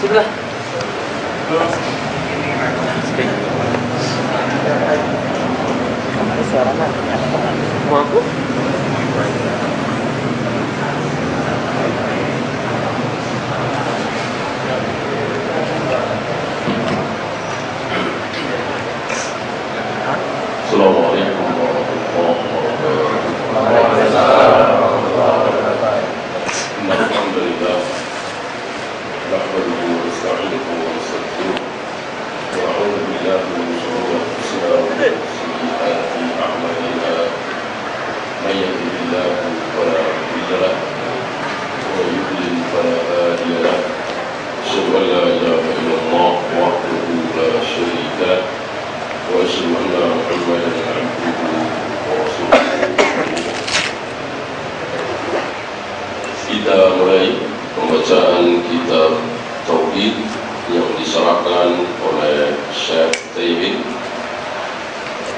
Sinilah. Suaranya mau aku? Assalamualaikum warahmatullahi wabarakatuh. Alhamdulillah. Nahmaduhu wa nasta'inuhu wa nastaghfiruh. Wa a'udzu billahi min shururi anfusina wa min sayyiati a'malina. Man yahdihillahu fala mudilla lahu wa man yudlil fala hadiya lahu. Asyhadu an la ilaha illallah wahdahu la syarika lahu. وأشهد أن محمدا عبده ورسوله. Kita mulai pembacaan kitab Tauhid yang diserahkan oleh Syekh Utsaimin.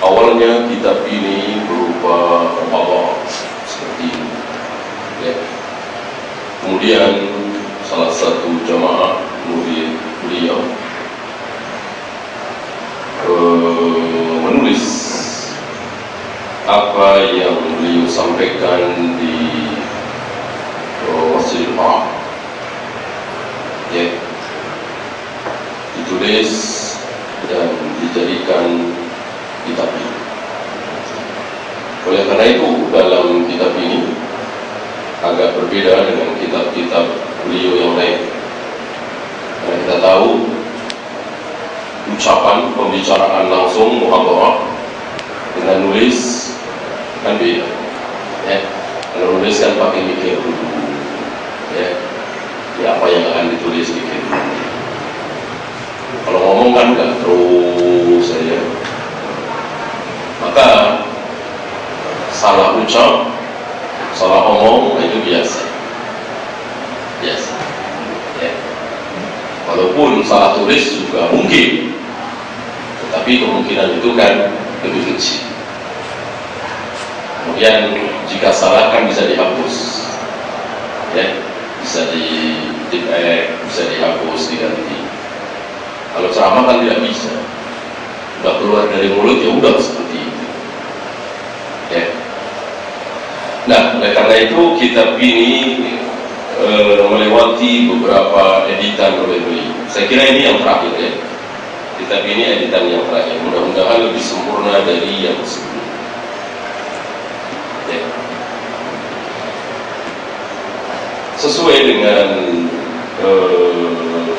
Awalnya kitab ini berupa muhadharah seperti ini. Ya. Kemudian salah satu jamaah murid beliau menulis apa yang beliau sampaikan di Masjidil Haram, ya, ditulis dan dijadikan kitab ini. Oleh karena itu dalam kitab ini agak berbeda dengan kitab-kitab beliau yang lain. Karena kita tahu ucapan pembicaraan langsung muhadharah dengan nulis kan beda, ya. Kalau nulis kan pakai mikir dulu, ya apa yang akan ditulis mikir dulu. Kalau ngomong kan nggak terus saja, maka salah ucap, salah omong itu biasa, ya. Walaupun salah tulis juga mungkin, tapi kemungkinan itu kan lebih kecil. Kemudian jika salah kan bisa dihapus, ya, bisa bisa dihapus, diganti. Kalau ceramah kan tidak bisa, udah keluar dari mulut ya udah seperti itu, ya. Nah, oleh karena itu kitab ini melewati beberapa editan oleh beliau. Saya kira ini yang terakhir, ya. Kitab ini editan yang terakhir, mudah-mudahan lebih sempurna dari yang sebelumnya, ya. Sesuai dengan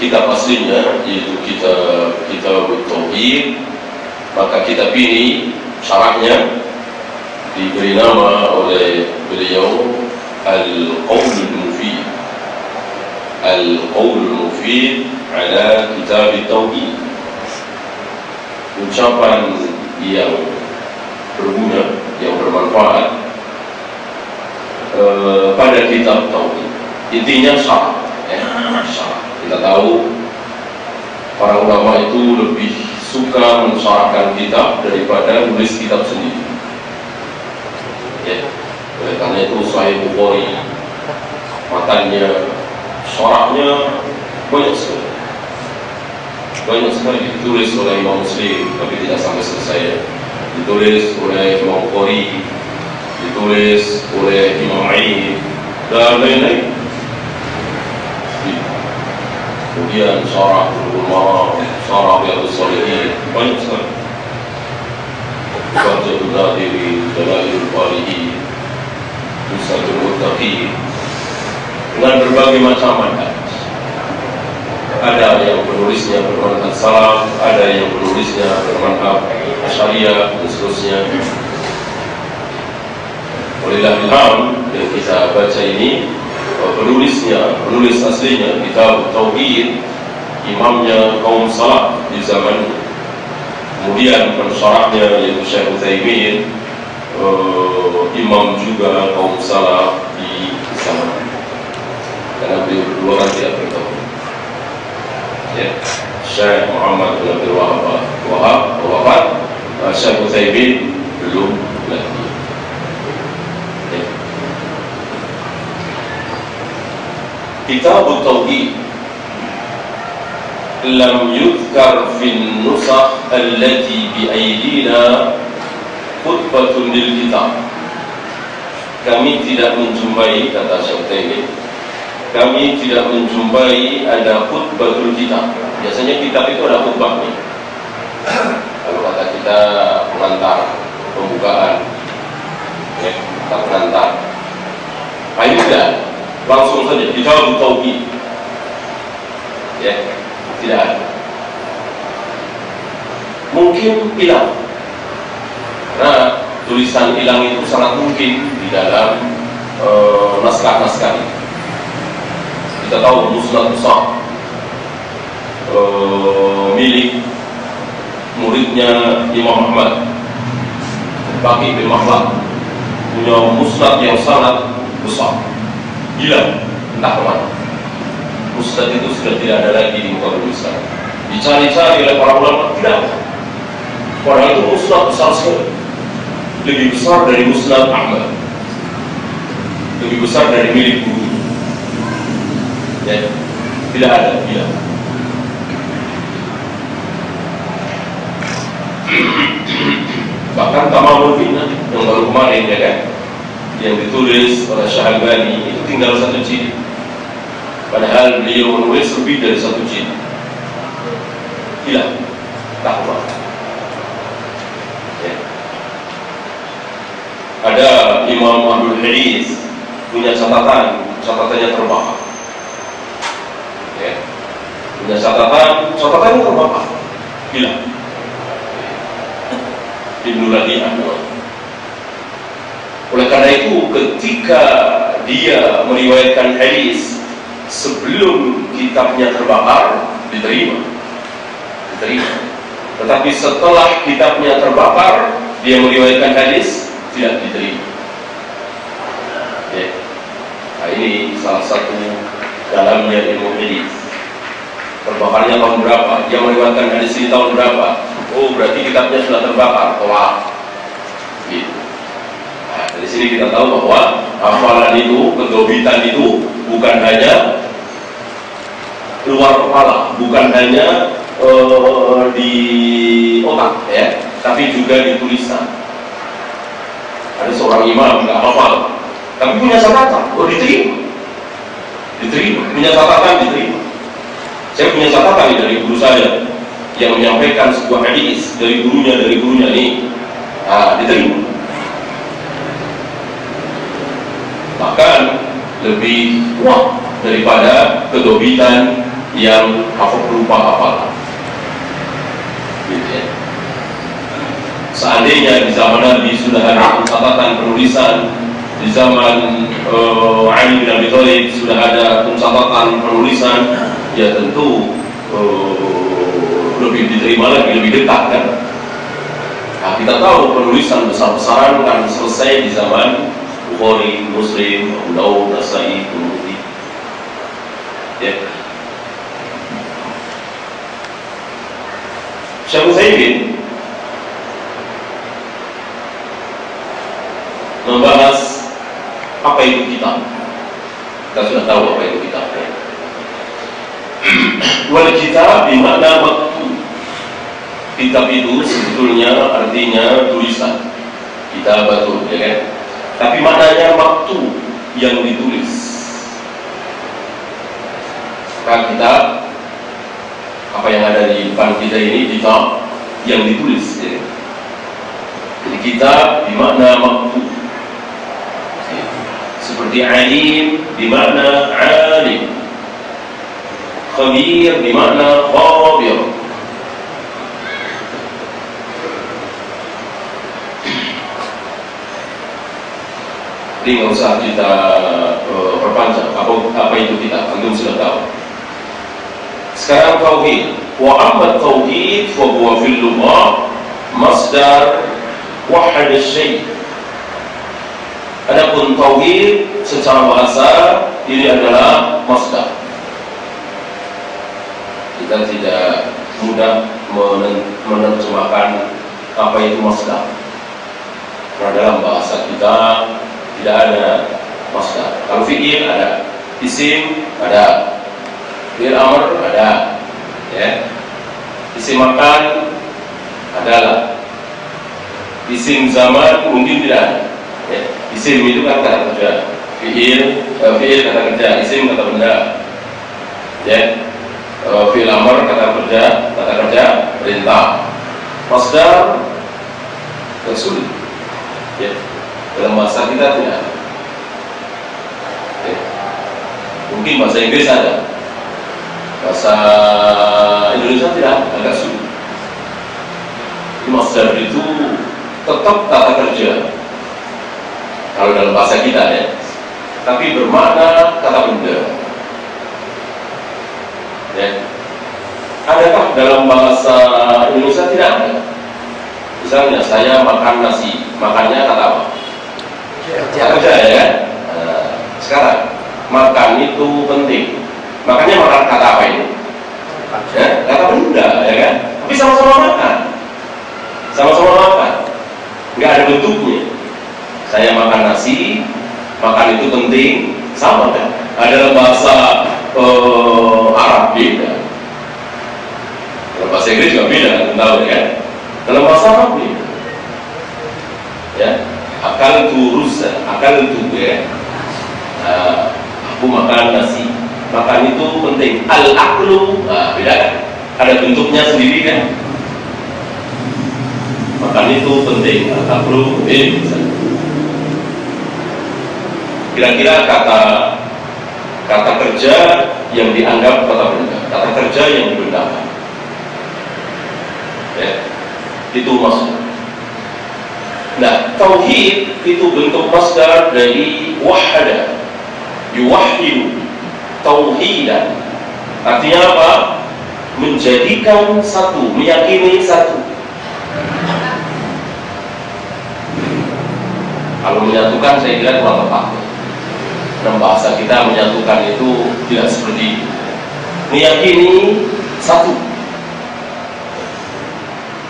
kitab aslinya, yaitu kitab Tauhid, maka kitab ini syarahnya diberi nama oleh beliau Al-Qawlul Mufid, Al-Qawlul Mufid ala Kitab Tauhid, ucapan yang berguna, yang bermanfaat pada kitab Tauhid. Intinya syarah, ya, syarah. Kita tahu para ulama itu lebih suka mensyarahkan kitab daripada menulis kitab sendiri, ya. Oleh karena itu Sahih Bukhari matanya, syarahnya banyak sekali ditulis oleh Imam Muslim, tapi tidak sampai selesai. Ditulis oleh Imam Bukhari, ditulis oleh Imam Ain dan lain-lain. Kemudian syarah ulama, syarah Riyadhus Shalihin, banyak sekali. Fathul Nadiri, Dalailul Falihin, Nusatul Muttaqin, dengan berbagai macam manhaj. Ada yang penulisnya bermanhaj salaf, ada yang penulisnya bermanhaj Asy'ariyah dan seterusnya. Walillahilhamd, yang kita baca ini penulis aslinya kitab Tauhid, imamnya kaum salaf di zaman. Kemudian pensyarahnya yaitu Syekh Utsaimin, imam juga kaum salaf di zaman, karena beliau berdua kan tidak bertemu, ya. Syekh Muhammad bin Abdul Wahab wafat, Syekh Utsaimin belum lagi, ya. Kitab Tauhid lam yudhkar fin nusakh allati bi aydina khutbatun lil kitab. Kami tidak menjumpai, kata Syekh Utsaimin, kami tidak menjumpai ada khutbatul kitab. Biasanya kitab itu ada khutbahnya. Kalau kata kita pengantar, pembukaan, ya, kita pengantar. Nah, ini tidak, langsung saja kita tauhid. Ya, tidak ada. Mungkin hilang, karena tulisan hilang itu sangat mungkin di dalam naskah-naskah ini. Kita tahu Musnad Besar milik muridnya Imam Ahmad Baqi bin Makhlad, punya musnad yang sangat besar, hilang entah kemana. Musnad itu sudah tidak ada lagi di muka bumi sekarang. Dicari-cari oleh para ulama, tidak ada. Padahal itu musnad besar sekali, lebih besar dari Musnad Ahmad, lebih besar dari milik guru. Ya, tidak ada, tidak. Bahkan Tamamul Minna yang baru kemarin, ya kan, yang ditulis oleh Syahalbani itu tinggal 1 jilid, padahal beliau menulis lebih dari 1 jilid. Hilang, tak kemana. Ya. Ada Imam Abdul Hadis punya catatannya terbakar. Ya. Punya catatannya terbakar, hilang. Ibnu Ladi'ah. Oleh karena itu, ketika dia meriwayatkan hadis sebelum kitabnya terbakar, diterima. Tetapi setelah kitabnya terbakar, dia meriwayatkan hadis, tidak diterima. Ya. Nah, ini salah satu dalamnya ilmu hadis. Terbakarnya tahun berapa? Dia meriwayatkan hadis ini tahun berapa? Oh, berarti kitabnya sudah terbakar, tolak. Gitu. Nah, dari sini kita tahu bahwa hafalan itu, kedobitan itu bukan hanya luar kepala, bukan hanya di otak, ya, tapi juga di tulisan. Ada seorang imam nggak hafal, tapi punya catatan, oh diterima, punya catatan diterima. Saya punya catatan dari guru saya yang menyampaikan sebuah hadis dari gurunya ini, diterima. Bahkan lebih kuat daripada kedobitan yang berupa hafalan. Gitu ya. Seandainya di zaman Nabi sudah ada catatan penulisan, di zaman Ali bin Abi Thalib sudah ada catatan penulisan, ya tentu lebih diterima lagi, lebih dekat kan. Nah, kita tahu penulisan besar-besaran kan selesai di zaman Bukhari, Muslim, Abu Dawud, Nasai, Tirmidzi. Ya. Syekh Utsaimin membahas apa itu kitab. Kita sudah tahu apa itu kitab. Ya. Wal kitab bermakna maktub. Kitab itu sebetulnya artinya tulisan, kitabatun, ya kan? Tapi maknanya maktub, yang ditulis. Maka kitab, apa yang ada di depan kita ini, kitab yang ditulis, ya. Jadi kitab bermakna maktub. Seperti alim bermakna alim, khabir bermakna khabir. Jadi nggak usah kita perpanjang apa itu kita, antum sudah tahu. Sekarang tauhid. Wa amma tauhid fa huwa fil lughah masdar wahad asy-syai'. Adapun tauhid secara bahasa ini adalah masdar. Kita tidak mudah menerjemahkan apa itu masdar. Karena dalam bahasa kita tidak ada masdar. Kalau fi'il ada, isim ada, fi'il amr ada, Ya, isim makan adalah, isim zaman mungkin tidak ada. Ya, isim itu kan kata kerja, fiil kata kerja, isim kata benda. Ya, fiil amr kata kerja perintah. Masdar sulit. Ya, dalam bahasa kita tidak ada. Ya, mungkin bahasa Inggris ada, bahasa Indonesia tidak ada, agak sulit. Masdar itu tetap kata kerja kalau dalam bahasa kita ya, tapi bermakna kata benda. Ya. Adakah dalam bahasa Indonesia? Tidak ada. Misalnya saya makan nasi, makannya kata apa? Kata kerja ya kan? Nah, sekarang makan itu penting, makannya makan kata apa ini? Ya, kata benda ya kan? Tapi sama-sama makan, sama-sama makan, nggak ada bentuknya. Saya makan nasi, makan itu penting, sama kan? Dalam bahasa Arab beda, dalam bahasa Inggris juga beda, tahu ya? Dalam bahasa Arab beda. Ya, akal turusan, akal itu ya. Aku makan nasi, makan itu penting. Al-aklu, beda kan? Ada bentuknya sendiri kan? Makan itu penting. Al-aklu, kira-kira kata kerja yang dianggap kata benda, kata kerja yang dibendakan. Ya, itu masuk. Nah, tauhid itu bentuk masdar dari wahada, yuwahhidu, tauhidan. Artinya apa? Menjadikan satu, meyakini satu. Kalau menyatukan saya kira kurang tepat. Dalam bahasa kita menyatukan itu tidak seperti itu. Meyakini satu.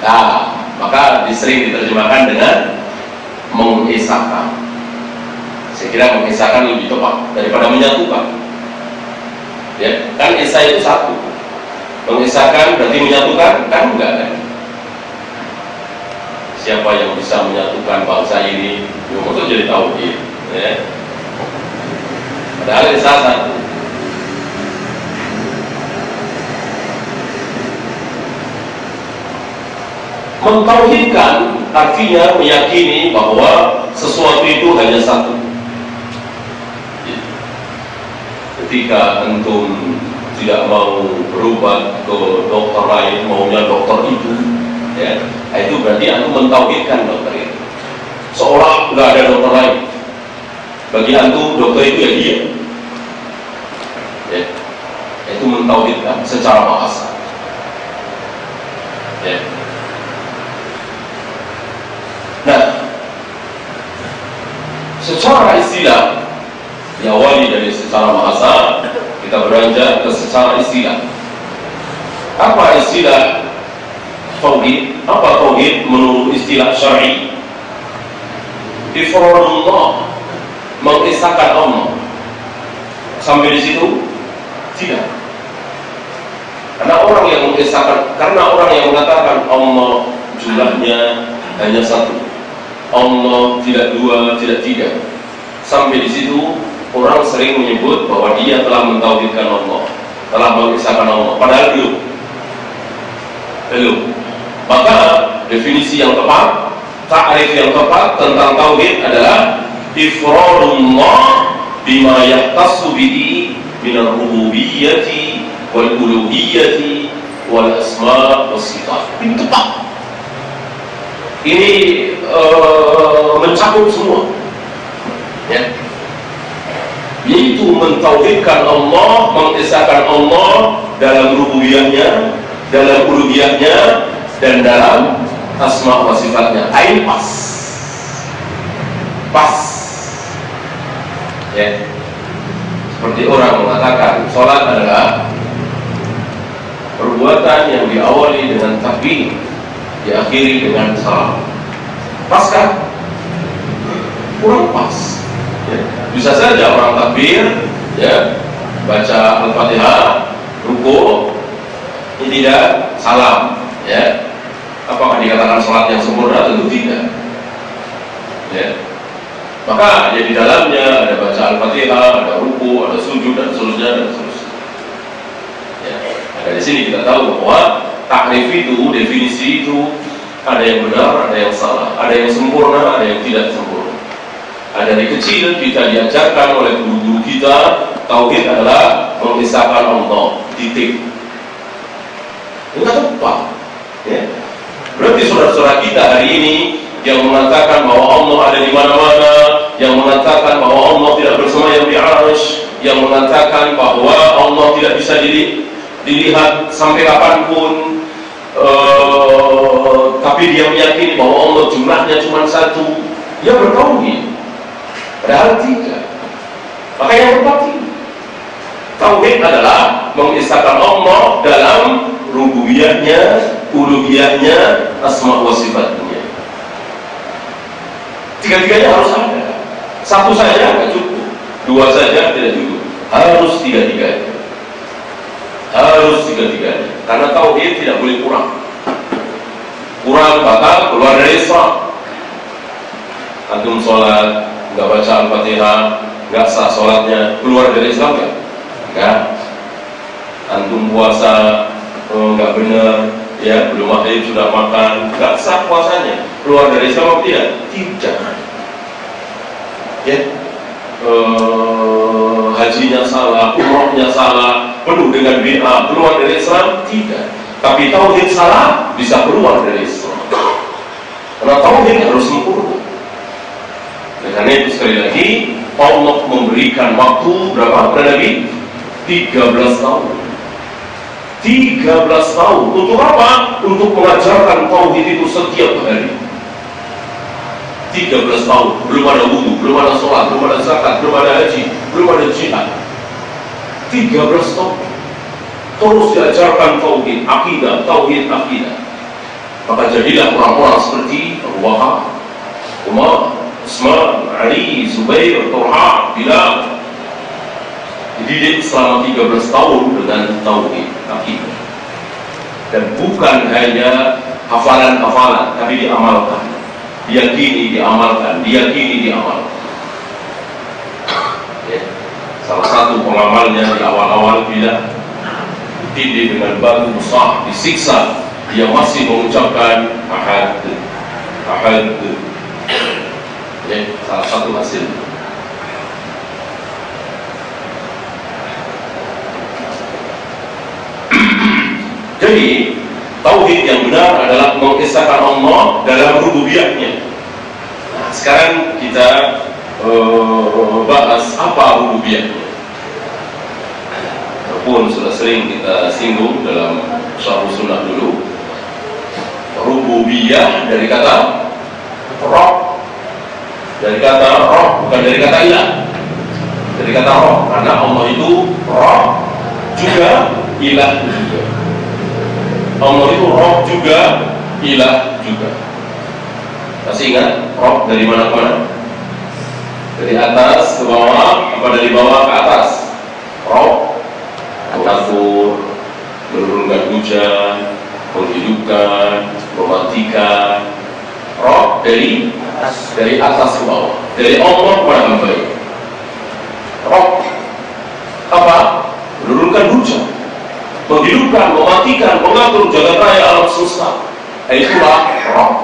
Nah, maka sering diterjemahkan dengan mengesahkan. Saya kira mengesahkan lebih tepat daripada menyatukan. Ya, kan esa itu satu. Mengesahkan berarti menyatukan, kan enggak kan? Siapa yang bisa menyatukan bangsa ini? Itu jadi tauhid. Ya. Padahal esa satu. Mentauhidkan artinya meyakini bahwa sesuatu itu hanya satu. Ketika antum tidak mau berobat ke dokter lain, maunya dokter itu, ya, itu berarti antum mentauhidkan dokter itu. Seolah nggak ada dokter lain. Bagi antum dokter itu ya dia. Ya, itu mentauhidkan secara bahasa. Ya. Nah, secara istilah diawali dari secara bahasa, kita beranjak ke secara istilah. Apa istilah tauhid? Apa tauhid menurut istilah syar'i? Ifradullah, mengesahkan Allah. Sampai di situ? Tidak. Karena orang yang mengesahkan, karena orang yang mengatakan Allah jumlahnya hanya satu, Allah tidak dua, tidak tiga. Sampai di situ orang sering menyebut bahwa dia telah mentauhidkan Allah, telah mengesahkan Allah. Padahal belum. Maka definisi yang tepat, ta'rif yang tepat tentang tauhid adalah ifradullah bima yahtassu bihi minar rububiyyati wal uluhiyyati wal asma' was sifat. Ini tepat. Ini mencakup semua, ya. Yaitu mentauhidkan Allah, mengesahkan Allah dalam rububiyahnya, dalam uluhiyahnya, dan dalam asma wa sifatnya. Ain pas, ya. Seperti orang mengatakan sholat adalah perbuatan yang diawali dengan takbir, diakhiri dengan salam. Pas kan? Kurang pas. Ya. Bisa saja orang takbir, ya, baca Al-Fatihah, ruku, Ini tidak salah, ya. Apakah dikatakan sholat yang sempurna? Tentu tidak. Ya. Maka ya di dalamnya ada baca Al-Fatihah, ada ruku, ada sujud dan seterusnya dan seterusnya. Ya. Nah, dari sini kita tahu bahwa takrif itu, definisi itu ada yang benar, ada yang salah, ada yang sempurna, ada yang tidak sempurna. Ada dari kecil kita diajarkan oleh guru-guru kita, tauhid adalah mengisahkan Allah, titik. Enggak tepat, ya. Berarti saudara-saudara kita hari ini yang mengatakan bahwa Allah ada di mana-mana, yang mengatakan bahwa Allah tidak bersemayam di arsy, yang mengatakan bahwa Allah tidak bisa dilihat sampai kapanpun, tapi dia meyakini bahwa Allah jumlahnya cuma satu, dia bertauhid. Padahal tidak. Maka yang tepat ini tauhid adalah mengisahkan Allah dalam rububiyahnya, uluhiyahnya, asma wa sifatnya. Tiga-tiganya harus ada. Satu saja tidak cukup, dua saja tidak cukup, harus tiga-tiganya. Harus tiga-tiganya. Karena tauhid tidak boleh kurang. Kurang bakal keluar dari Islam. Antum sholat nggak baca Al-Fatihah, nggak sah sholatnya, keluar dari Islam nggak? Nggak. Antum puasa nggak benar, ya belum maghrib sudah makan, nggak sah puasanya, keluar dari Islam atau tidak? Tidak. Ya, hajinya salah, umrohnya salah, penuh dengan bid'ah, keluar dari Islam? Tidak. Tapi tauhid salah bisa keluar dari Islam. Karena tauhid harus sempurna. Karena itu sekali lagi Allah memberikan waktu berapa kepada Nabi? 13 tahun. 13 tahun. Untuk apa? Untuk mengajarkan tauhid itu setiap hari. 13 tahun. Belum ada wudu, belum ada sholat, belum ada zakat, belum ada haji, belum ada jihad. 13 tahun. Terus diajarkan tauhid, akidah, tauhid, akidah. Maka jadilah orang-orang seperti Abu Bakar, Umar, Utsman, Ali, Zubair, Talha, Bilal, dididik selama 13 tahun dengan tauhid, akidah. Dan bukan hanya hafalan-hafalan, tapi diamalkan, diyakini, diamalkan, diyakini, diamalkan. Ya. Salah satu pengamalnya di awal-awal bila dididik dengan batu besar, disiksa, dia masih mengucapkan ahad, ahad. Ya, salah satu hasil. Jadi tauhid yang benar adalah mengisahkan Allah dalam rububiyahnya. Nah, sekarang kita bahas apa rububiyahnya. Walaupun sudah sering kita singgung dalam Syarh Sunnah dulu, rububiyah dari kata Rabb. Dari kata roh, bukan dari kata ilah. Dari kata roh, karena Allah itu roh juga, ilah juga. Allah itu roh juga, ilah juga. Masih ingat roh dari mana ke mana? Dari atas ke bawah, apa dari bawah ke atas? Roh mengatur, menurunkan hujan, menghidupkan, mematikan. Roh dari atas ke bawah, dari Allah kepada hamba. Roh apa? Menurunkan hujan, menghidupkan, mematikan, mengatur jagat raya alam semesta. Itulah roh.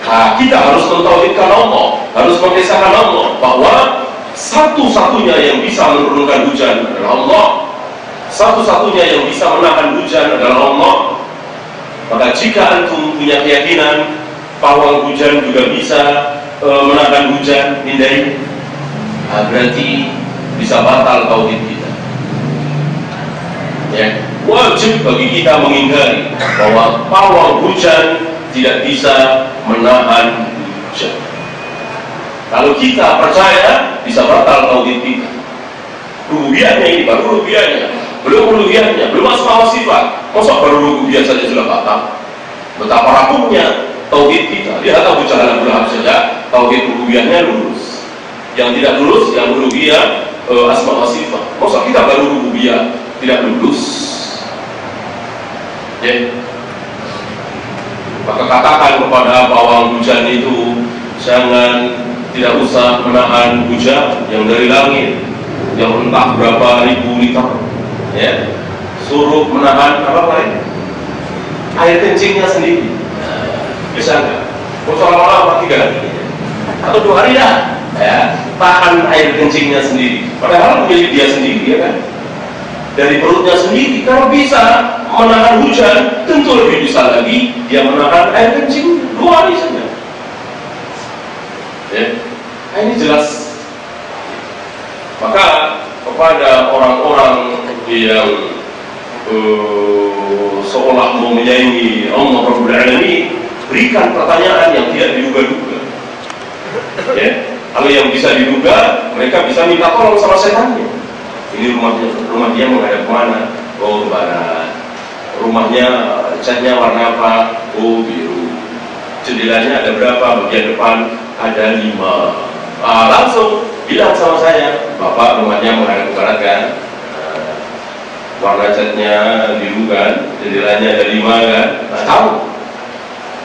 Nah, kita harus mentauhidkan Allah, harus mengisahkan Allah bahwa satu-satunya yang bisa menurunkan hujan adalah Allah. Satu-satunya yang bisa menahan hujan adalah Allah. Maka jika antum punya keyakinan pawang hujan juga bisa menahan hujan, hindari. Nah, berarti bisa batal tauhid kita. Ya, wajib bagi kita mengingkari bahwa pawang hujan tidak bisa menahan hujan. Kalau kita percaya, bisa batal tauhid kita. Rububiyahnya ini baru rububiyahnya, belum uluhiyahnya, belum asma wa sifat. Masa baru rububiyah saja sudah batal? Betapa rapuhnya tauhid kita. Lihat Abu Jahal Abu Lahab saja, tauhid rububiyahnya lulus. Yang tidak lulus, yang uluhiyah, asma wa sifat. Masa kita baru rububiyah tidak lulus? Ya. Maka katakan kepada pawang hujan itu, jangan, tidak usah menahan hujan yang dari langit, yang entah berapa ribu liter, ya. Suruh menahan apa lain? Air kencingnya sendiri. Bisa nggak? Seolah-olah 3 hari atau 2 hari ya, tahan air kencingnya sendiri. Padahal milik dia sendiri, ya kan? Dari perutnya sendiri. Kalau bisa menahan hujan, tentu lebih bisa lagi dia menahan air kencing 2 hari saja. Ya, nah, ini jelas. Maka kepada orang-orang yang seolah mau menyaingi Allah Rabbul Alamin, berikan pertanyaan yang tidak diduga-duga. Ya, kalau yang bisa diduga, mereka bisa minta tolong sama setannya. Ini rumah dia menghadap kemana? Oh, ke barat. Rumahnya catnya warna apa? Oh, biru. Jendelanya ada berapa? Bagian depan ada 5. Langsung bilang sama saya, Bapak rumahnya menghadap ke barat kan? Warna catnya biru kan? Jendelanya ada 5 kan? Nah, tahu.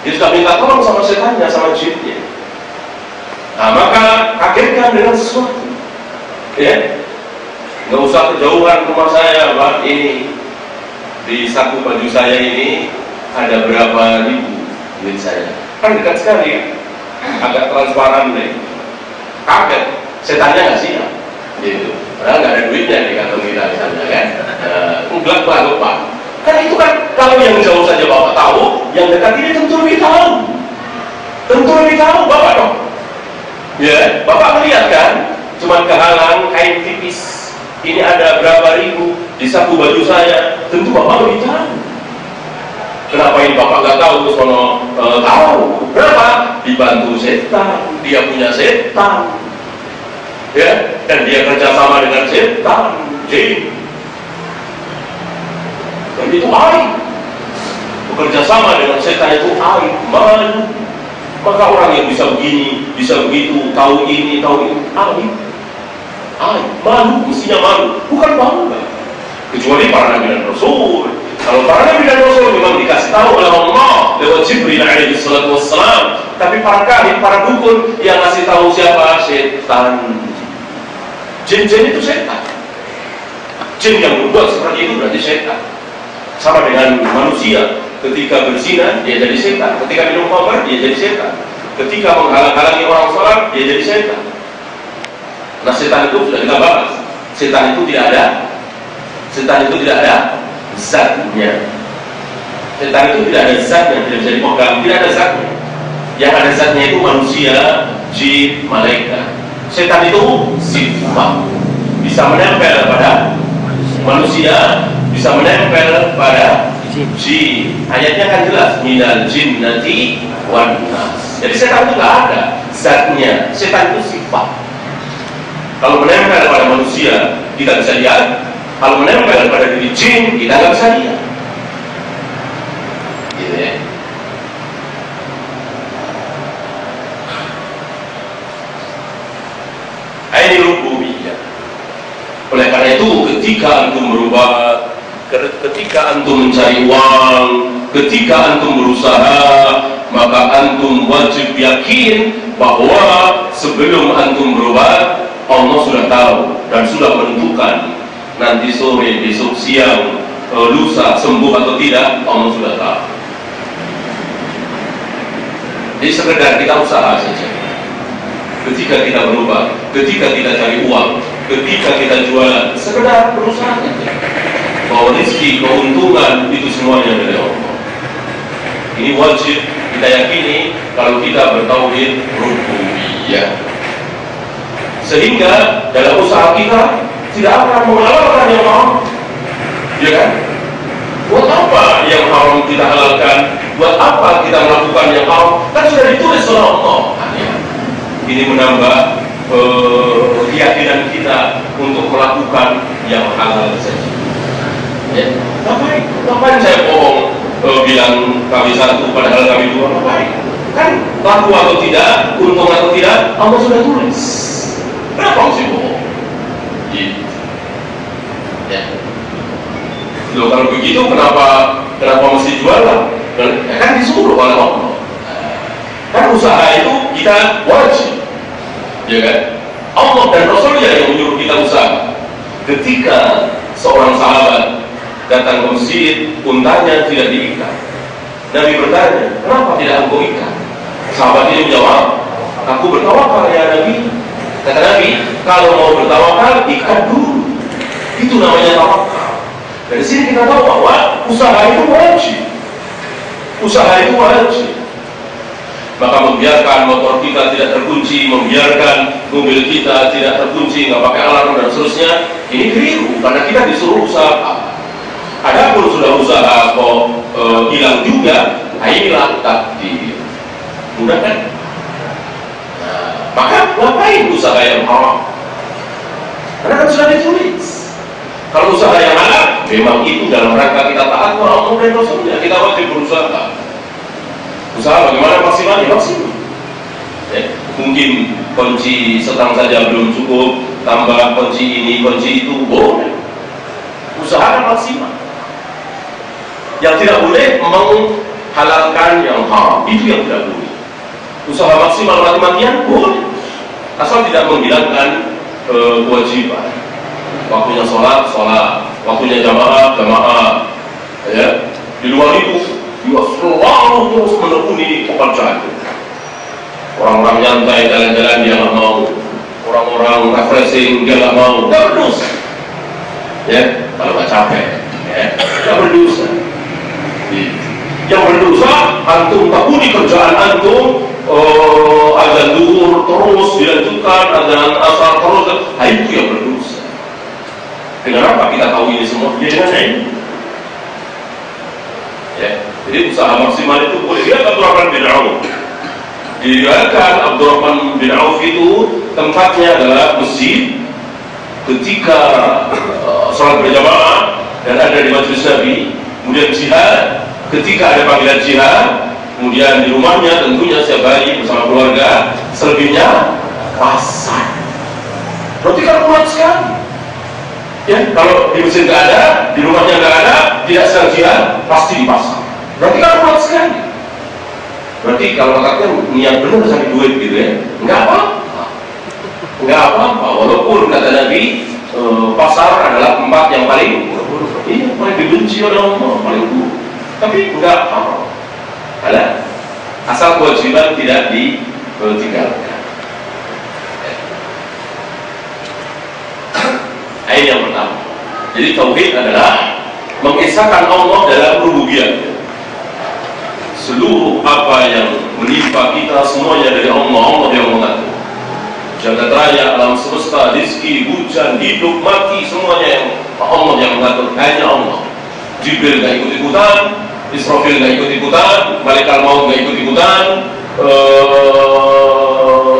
Dia sudah minta tolong sama setannya, sama jinnya. Nah, maka kagetkan dengan sesuatu. Ya, nggak usah kejauhan rumah saya, Pak. Ini di saku baju saya ini ada berapa ribu duit saya. Kan dekat sekali ya, agak transparan deh. Kaget, setannya nggak siap. Gitu. Padahal nggak ada duitnya di kantong kita misalnya kan. Enggak Pak. Karena itu kan kalau yang jauh saja Bapak tahu, yang dekat ini tentu lebih tahu. Tentu lebih tahu Bapak dong. Ya, Bapak melihat kan, cuma kehalang kain tipis. Ini ada berapa ribu di saku baju saya, tentu Bapak lebih tahu. Kenapa ini Bapak nggak tahu? Sono tahu. Berapa? Dibantu setan, dia punya setan. Ya, dan dia kerjasama dengan setan, jin. Dan itu aib. Bekerja sama dengan setan itu aib, malu. Maka orang yang bisa begini, bisa begitu, tahu ini, tahu itu, aib. Aib, malu, mestinya malu, bukan bangga. Kecuali para nabi dan rasul. Kalau para nabi dan rasul memang dikasih tahu oleh Allah lewat Jibril alaihi salatu wassalam. Tapi para kahin, para dukun yang ngasih tahu siapa? Setan. Jin-jin itu setan. Jin yang berbuat seperti itu berarti setan. Sama dengan manusia, ketika berzina dia jadi setan, ketika minum khamr dia jadi setan, ketika menghalang-halangi orang sholat dia jadi setan. Nah, setan itu sudah kita bahas. Setan itu tidak ada zatnya. Setan itu tidak ada zatnya, tidak bisa dipegang, tidak ada zatnya. Yang ada zatnya itu manusia, jin, malaikat. Setan itu sifat, bisa menempel pada manusia, bisa menempel pada jin. Ayatnya kan jelas, minal jinnati wan nas. Jadi setan itu nggak ada zatnya, setan itu sifat. Kalau menempel pada manusia, kita bisa lihat. Kalau menempel pada diri jin, kita nggak bisa lihat. Gitu ya. Ini rububiyah. Oleh karena itu, ketika antum berubah, ketika antum mencari uang, ketika antum berusaha, maka antum wajib yakin bahwa sebelum antum berubah, Allah sudah tahu dan sudah menentukan nanti sore, besok siang, lusa sembuh atau tidak, Allah sudah tahu. Jadi sekedar kita usaha saja. Ketika kita berubah, ketika kita cari uang, ketika kita jualan, sekedar berusaha saja. Bahwa rezeki, keuntungan itu semuanya dari Allah. Ini wajib kita yakini kalau kita bertauhid rububiyah. Sehingga dalam usaha kita tidak akan menghalalkan yang haram, ya kan? Buat apa yang haram kita halalkan? Buat apa kita melakukan yang haram? Kan sudah ditulis oleh Allah. Ini menambah keyakinan kita untuk melakukan yang halal saja. Ya, ngapain saya bohong bilang kami satu padahal kami dua? Ngapain? Kan laku atau tidak, untung atau tidak, Allah sudah tulis. Kenapa mesti bohong? Gitu. Ya. Loh, kalau begitu kenapa Kenapa mesti jualan? Kan disuruh oleh Allah. Kan usaha itu kita wajib, ya kan? Allah dan Rasulnya yang menyuruh kita usaha. Ketika seorang sahabat datang ke masjid, untanya tidak diikat. Nabi bertanya, kenapa tidak engkau ikat? Sahabat ini menjawab, aku bertawakal ya Nabi. Kata Nabi, kalau mau bertawakal, ikat dulu. Itu namanya tawakal. Dari sini kita tahu bahwa usaha itu wajib. Usaha itu wajib. Maka membiarkan motor kita tidak terkunci, membiarkan mobil kita tidak terkunci, nggak pakai alarm dan seterusnya, ini keliru karena kita disuruh usaha. Adapun sudah usaha kok hilang juga, inilah takdir. Mudah kan? Nah, maka ngapain usaha yang haram? Karena kan sudah ditulis. Kalau usaha yang halal, memang itu dalam rangka kita taat kepada Allah dan Rasulnya, kita wajib berusaha. Usaha bagaimana maksimalnya? Maksimal. Ya, mungkin kunci setang saja belum cukup, tambah kunci ini, kunci itu, boleh. Usahakan maksimal. Yang tidak boleh menghalalkan yang haram, itu yang tidak boleh. Usaha maksimal mati-matian boleh, asal tidak menghilangkan kewajiban. Waktunya sholat, waktunya jamaah, ya. Di luar itu dia selalu terus menekuni pekerjaan. Orang-orang nyantai jalan-jalan dia nggak mau, orang-orang refreshing dia nggak mau, nggak berdosa. Ya, kalau nggak capek, ya, nggak berdosa. Yang berdosa antum tekuni kerjaan antum, azan zuhur terus dilanjutkan, azan asar terus, nah itu yang berdosa. Dengan apa kita tahu ini semua? Ya dengan ini. Ya, jadi usaha maksimal itu boleh. Lihat Abdurrahman bin Auf. Diriwayatkan Abdurrahman bin Auf itu tempatnya adalah masjid. Ketika sholat berjamaah dan ada di majelis Nabi, kemudian jihad. Ketika ada panggilan jihad, kemudian di rumahnya tentunya setiap hari bersama keluarga. Selebihnya pasar. Berarti kan kuat sekali. Ya, kalau di masjid nggak ada, di rumahnya nggak ada, tidak sedang jihad, pasti di pasar. Berarti kan kuat sekali. Berarti kalau katanya niat benar cari duit gitu ya, nggak apa-apa, nggak apa-apa. Walaupun kata Nabi, pasar adalah tempat yang paling dibenci oleh Allah, paling buruk. Tapi nggak apa-apa. Ada asal kewajiban tidak ditinggalkan. Ayat yang pertama. Jadi tauhid adalah mengesahkan Allah dalam rububiyatnya. Seluruh apa yang menimpa kita semuanya dari Allah, Allah yang mengatur. Jagat raya, alam semesta, rezeki, hujan, hidup, mati, semuanya yang Allah yang mengatur. Hanya Allah. Jibril nggak ikut-ikutan, Israfil nggak ikut-ikutan, Malaikat Maut nggak ikut-ikutan,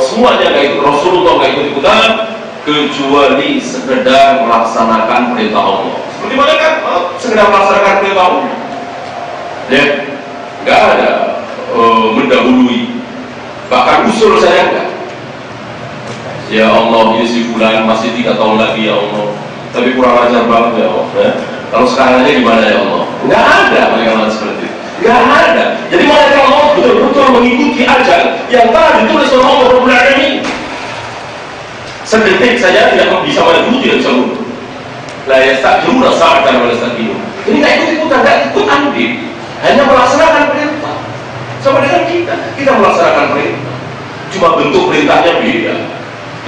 semuanya nggak ikut, Rasulullah nggak ikut-ikutan, kecuali sekedar melaksanakan perintah Allah. Seperti malaikat sekedar melaksanakan perintah Allah. Ya, nggak ada mendahului, bahkan usul saya enggak. Ya Allah, ini si fulan masih 3 tahun lagi ya Allah, tapi kurang ajar banget ya Allah. Ya? Kalau sekarang aja gimana ya Allah? Nggak ada malaikat seperti itu. Nggak ada. Jadi malaikat Allah betul-betul mengikuti ajal yang telah ditulis oleh Allah Rabbul Alamin. Sedetik saja tidak bisa maju, tidak bisa mundur. La yasta'khiruna sa'atan wa la yastaqdimun. Ini nggak ikut-ikutan, nggak ikut andil, hanya melaksanakan perintah. Sama dengan kita melaksanakan perintah. Cuma bentuk perintahnya beda.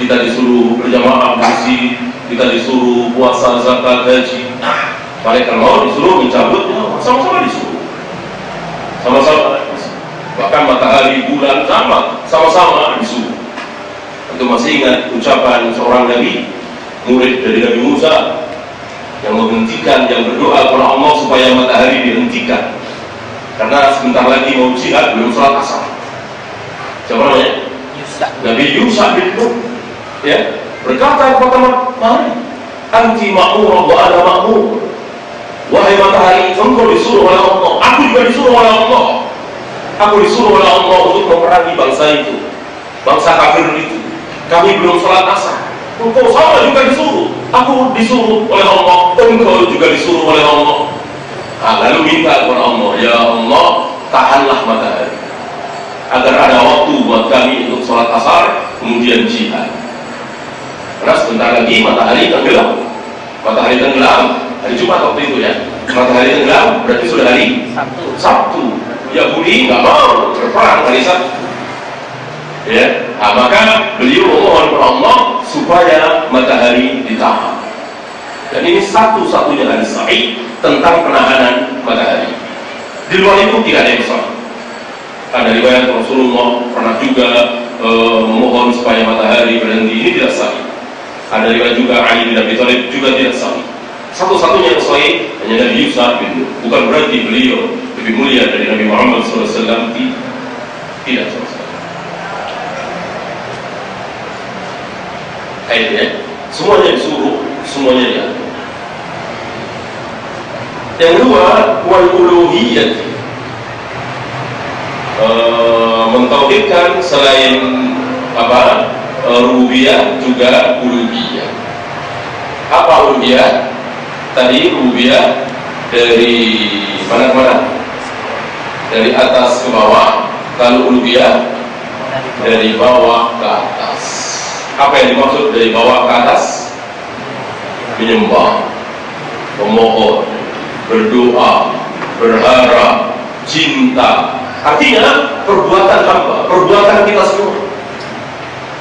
Kita disuruh berjamaah bersih, kita disuruh puasa, zakat, haji. Malaikat mau disuruh mencabut, sama-sama disuruh. Sama-sama. Bahkan matahari, bulan sama-sama disuruh. Untuk masih ingat ucapan seorang nabi, murid dari Nabi Musa, yang menghentikan, yang berdoa kepada Allah supaya matahari dihentikan, karena sebentar lagi mau jihad, belum sholat asar. Siapa namanya? Nabi Yusa bin Nun, ya, berkata kepada matahari, anti ma'mur wa ana ma'mur. Wahai matahari, engkau disuruh oleh Allah, aku juga disuruh oleh Allah. Aku disuruh oleh Allah untuk memerangi bangsa itu, bangsa kafir itu. Kami belum sholat asar. Engkau sama juga disuruh. Aku disuruh oleh Allah, engkau juga disuruh oleh Allah. Lalu minta kepada Allah, ya Allah, tahanlah matahari agar ada waktu buat kami untuk sholat asar, kemudian jihad. Karena sebentar lagi matahari tenggelam. Matahari tenggelam hari Jumat waktu itu ya. Matahari tenggelam berarti sudah hari Sabtu. Yahudi nggak mau berperang hari Sabtu. Ya, maka beliau memohon kepada Allah supaya matahari ditahan. Dan ini satu-satunya hadis sahih tentang penahanan matahari. Di luar itu tidak ada yang sahih. Ada riwayat Rasulullah pernah juga memohon supaya matahari berhenti, ini tidak sahih. Ada riwayat juga Ali bin Abi Thalib juga tidak sahih. Satu-satunya yang sahih hanya Nabi Yusuf bin Nun. Bukan berarti beliau lebih mulia dari Nabi Muhammad SAW, tidak sama sekali. Akhirnya semuanya disuruh, semuanya diatur. Yang kedua, wal uluhiyyah, mentauhidkan selain rububiyah juga uluhiyah. Apa uluhiyah? Tadi rububiyah dari mana-mana, dari atas ke bawah. Kalau uluhiyah dari bawah ke atas. Apa yang dimaksud dari bawah ke atas? Menyembah, memohon, berdoa, berharap, cinta. Artinya perbuatan hamba, perbuatan kita semua.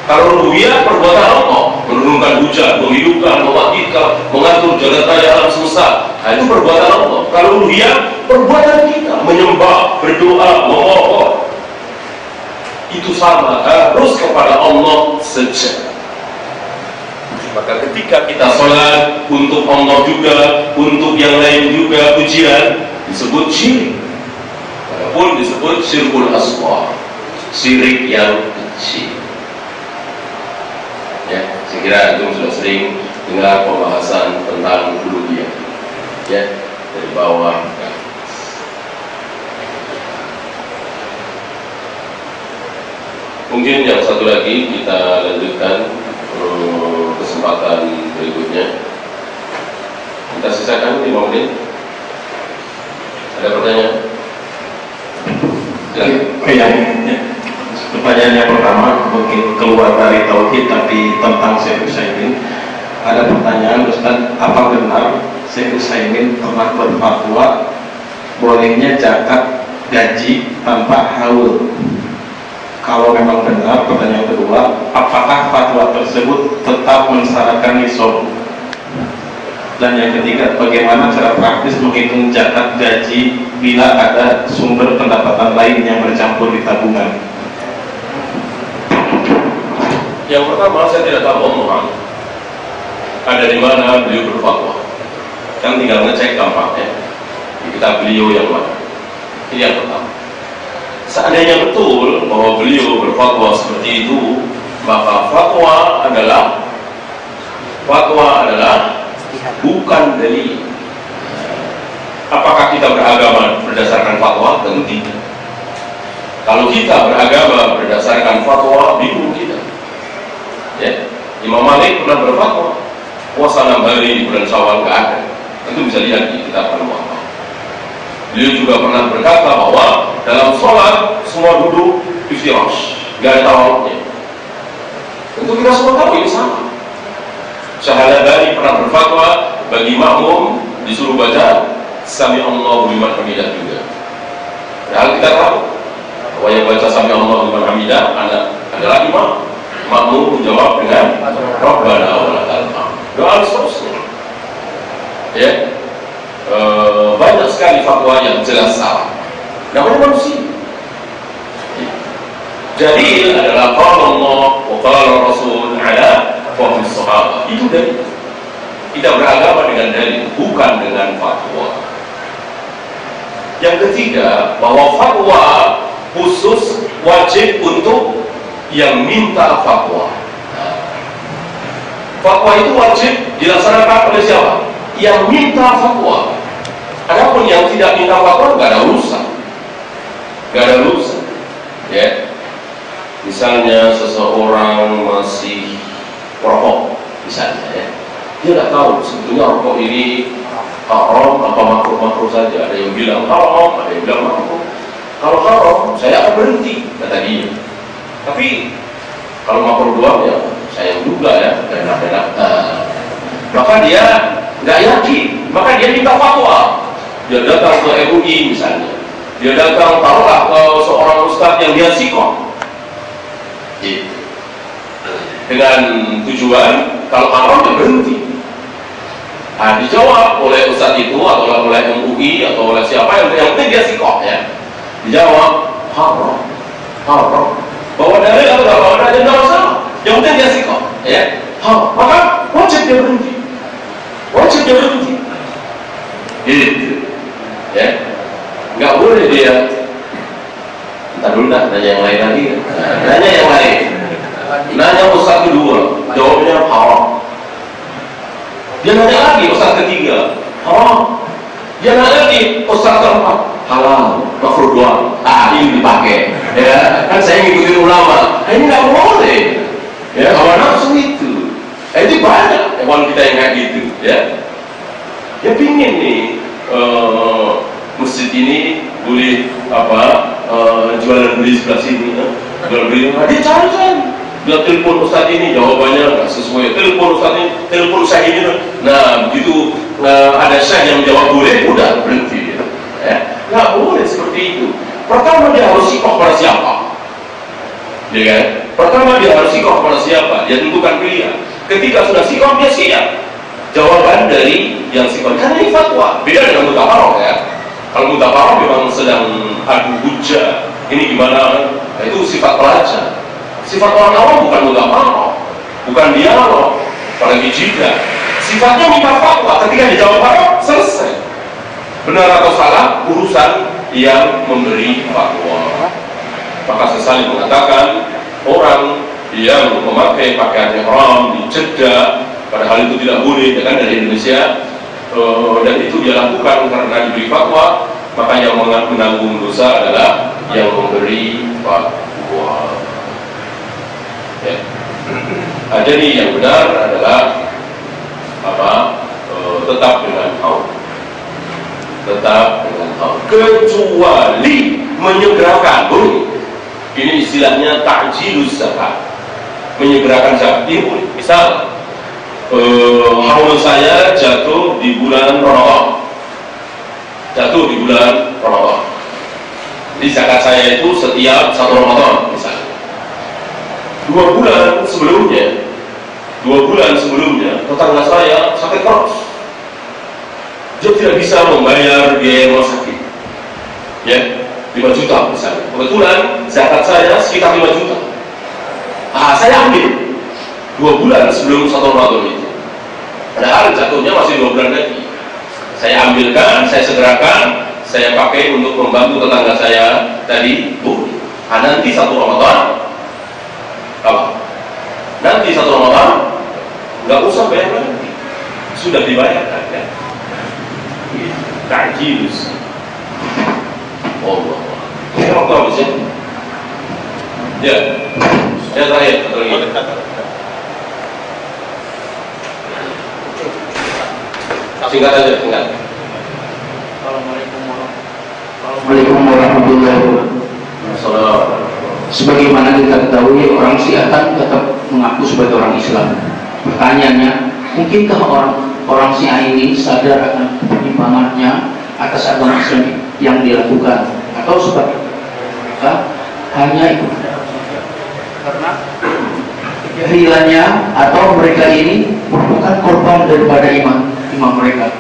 Kalau rububiyah perbuatan Allah, menurunkan hujan, menghidupkan, mematikan, mengatur jagat raya alam semesta. Nah, itu perbuatan Allah. Kalau uluhiyah perbuatan kita, menyembah, berdoa, memohon. Itu sama, harus kepada Allah saja. Maka ketika kita sholat untuk Allah juga, untuk yang lain juga pujian, disebut syirik. Walaupun disebut syirkul asghar, syirik yang kecil. Ya, saya kira itu sudah sering dengar pembahasan tentang uluhiyah. Ya, dari bawah ke atas. Mungkin yang satu lagi kita lanjutkan kesempatan berikutnya. Kita sisakan 5 menit. Ada pertanyaan? Pertanyaan yang pertama mungkin keluar dari tauhid tapi tentang Syekh Utsaimin. Ada pertanyaan, Ustaz, apa benar Syekh Utsaimin pernah berfatwa bolehnya zakat gaji tanpa haul? Kalau memang benar, pertanyaan kedua, apakah fatwa tersebut tetap mensyaratkan nisab? Dan yang ketiga, bagaimana cara praktis menghitung zakat gaji bila ada sumber pendapatan lain yang bercampur di tabungan? Yang pertama, saya tidak tahu omongan ada di mana beliau berfatwa. Kan tinggal ngecek gampang ya, di kitab beliau yang mana. Ini yang pertama. Seandainya betul bahwa beliau berfatwa seperti itu, maka fatwa adalah bukan dalil. Apakah kita beragama berdasarkan fatwa? Tentu tidak. Kalau kita beragama berdasarkan fatwa, bingung kita. Ya, Imam Malik pernah berfatwa puasa 6 hari di bulan Syawal nggak ada. Tentu bisa lihat di kitab Al-Muwatta. Beliau juga pernah berkata bahwa dalam sholat semua duduk iftirash, nggak ada tawafnya. Tentu kita semua tahu ini sama. Syahadatani pernah berfatwa bagi makmum disuruh baca Sami Allahu liman hamidah juga. Padahal kita tahu bahwa yang baca Sami Allahu liman hamidah adalah imam. Makmum menjawab dengan Rabbana wa lakal hamd. Doa seterusnya. Ya. Banyak sekali fatwa yang jelas salah. Namanya manusia. Jadi adalah qala Allah wa qala Rasul ala fahmi sahabat. Itu dalil. Kita beragama dengan dalil, bukan dengan fatwa. Yang ketiga, bahwa fatwa khusus wajib untuk yang minta fatwa. Fatwa itu wajib dilaksanakan oleh siapa? Yang minta fatwa. Adapun yang tidak minta fatwa nggak ada urusan, ya. Misalnya seseorang masih rokok, misalnya, ya, dia nggak tahu sebetulnya rokok ini haram apa makruh. makruh saja. Ada yang bilang haram, ada yang bilang makruh. Kalau haram, saya akan berhenti, kata dia. Tapi kalau makruh doang ya sayang juga ya, enak-enak. Maka dia nggak yakin, maka dia minta fatwa. Dia datang ke MUI misalnya, dia datang taruhlah ke seorang ustadz yang dia sikok, dengan tujuan kalau haram dia berhenti. Nah, dijawab oleh ustadz itu atau oleh MUI atau oleh siapa yang penting dia sikok ya. Dijawab haram, haram. Bawa dalil atau nggak bawa dalil nggak masalah. Yang penting dia sikok ya. Haram. Maka wajib dia berhenti. Wajib dia berhenti. Gitu. Ya. Nggak boleh dia. Entar dulu dah, nanya yang lain lagi. Nanya yang lain. Nanya ustaz kedua, jawabnya haram. Dia nanya lagi ustaz ketiga, haram. Dia nanya lagi ustaz keempat, halal, makruh doang. Ini dipakai. Ya, kan saya ngikutin ulama. Ini nggak boleh. Ya, hawa nafsu itu. Itu banyak hewan kita yang kayak gitu. Ya, dia pingin nih masjid ini boleh jualan beli sebelah sini, jualan beli. Dia cari. Dia telepon ustaz ini, jawabannya nggak sesuai. Telepon ustaz ini, telepon saya ini. Nah, begitu ada syekh yang menjawab boleh, udah berhenti. Ya, nggak boleh seperti itu. Pertama dia harus sikap pada siapa? Ya kan? Pertama dia harus sikap pada siapa? Dia tentukan pilihan. Ketika sudah sikap, dia siap jawaban dari yang sikap. Karena ini fatwa. Beda dengan mutawaroh ya. Kalau mutawaroh memang sedang adu hujah. Ini gimana? Nah, itu sifat pelajar. Sifat orang awam bukan mutawaroh, bukan dialog, apalagi jika sifatnya minta fatwa. Ketika dijawab fatwa, selesai. Benar atau salah urusan yang memberi fatwa. Maka saya saling mengatakan orang yang memakai pakaian ihram di Jeddah, padahal itu tidak boleh, ya kan, dari Indonesia, dan itu dia lakukan karena diberi fatwa, maka yang menanggung dosa adalah yang memberi fatwa. Ya. Jadi yang benar adalah tetap dengan haul, tetap dengan haul, kecuali menyegerakan. Ini istilahnya ta'jilus zakat, menyegerakan zakat. Ini boleh. Misal haul saya jatuh di bulan Ramadan, jadi zakat saya itu setiap 1 Ramadan misalnya. 2 bulan sebelumnya tetangga saya sakit keras, dia tidak bisa membayar biaya rumah sakit, ya, 5 juta misalnya. Kebetulan zakat saya sekitar 5 juta. Saya ambil 2 bulan sebelum 1 Ramadan itu, padahal jatuhnya masih 2 bulan lagi. Saya ambilkan, saya segerakan, saya pakai untuk membantu tetangga saya tadi. Nanti 1 Ramadan nanti 1 Ramadan nggak usah bayar lagi, sudah dibayarkan ya. Ta'jilus. Allah. Ini waktu habis ya. Ya. Ya terakhir. Singkat aja, singkat. Assalamualaikum warahmatullahi wabarakatuh. Sebagaimana kita ketahui, orang Syiah kan tetap mengaku sebagai orang Islam. Pertanyaannya, mungkinkah orang Syiah ini sadar akan penyimpangannya atas agama Islam yang dilakukan, atau sebagai hanya ikut karena kejahilannya, atau mereka ini merupakan korban daripada imam mereka?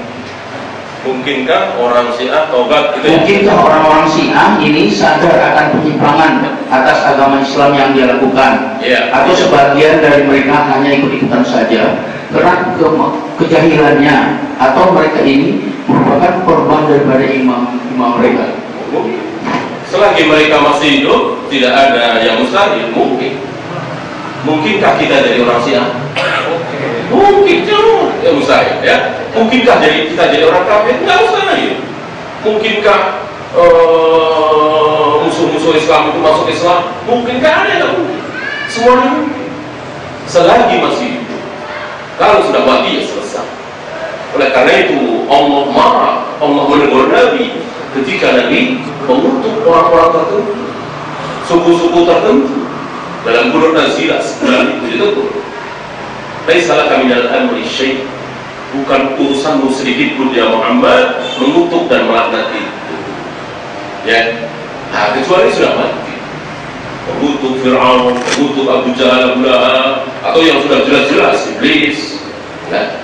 Mungkinkah orang Syiah taubat gitu ya? Mungkinkah orang-orang Syiah ini sadar akan penyimpangan atas agama Islam yang dia lakukan? Atau sebagian dari mereka hanya ikut-ikutan saja karena kejahilannya, atau mereka ini merupakan korban daripada imam mereka? Selagi mereka masih hidup, tidak ada yang mustahil. Mungkinkah kita jadi orang Syiah? Mungkin ya mustahil ya. Mungkinkah kita jadi orang kafir? Nggak mustahil. Mungkinkah musuh-musuh Islam itu masuk Islam? Mungkinkah? Ada yang mungkin. Semuanya mungkin. Selagi masih hidup. Kalau sudah mati ya selesai. Oleh karena itu Allah marah, Allah menegur Nabi ketika Nabi mengutuk orang-orang tertentu, suku-suku tertentu dalam bulan nazilah bulan itu ditegur. Laisa laka minal amri syai', bukan urusanmu sedikit pun ya Muhammad mengutuk dan melaknat itu. Ya, nah, kecuali sudah mati. Mengutuk Fir'aun, mengutuk Abu Jahal, Abu Lahab, atau yang sudah jelas-jelas iblis. Nah,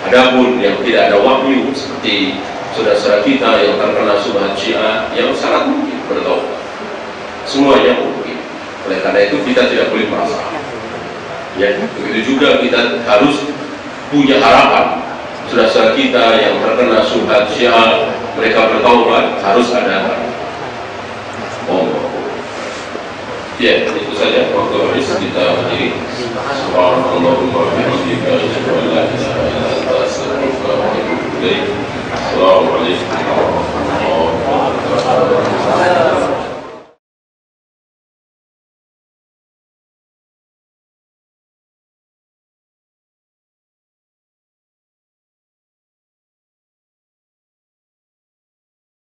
adapun yang tidak ada wahyu seperti saudara-saudara kita yang terkena subhat Syiah, yang sangat mungkin bertaubat. Semuanya mungkin. Oleh karena itu kita tidak boleh merasa. Ya, begitu juga kita harus punya harapan. Saudara-saudara kita yang terkena subhat Syiah, mereka bertaubat, harus ada. Ya, itu saja waktu habis kita berdiri. Subhanallahumma wa bihamdika, asyhadu an la ilaha illa anta, astaghfiruka wa atubu ilaik. Assalamualaikum warahmatullahi wabarakatuh.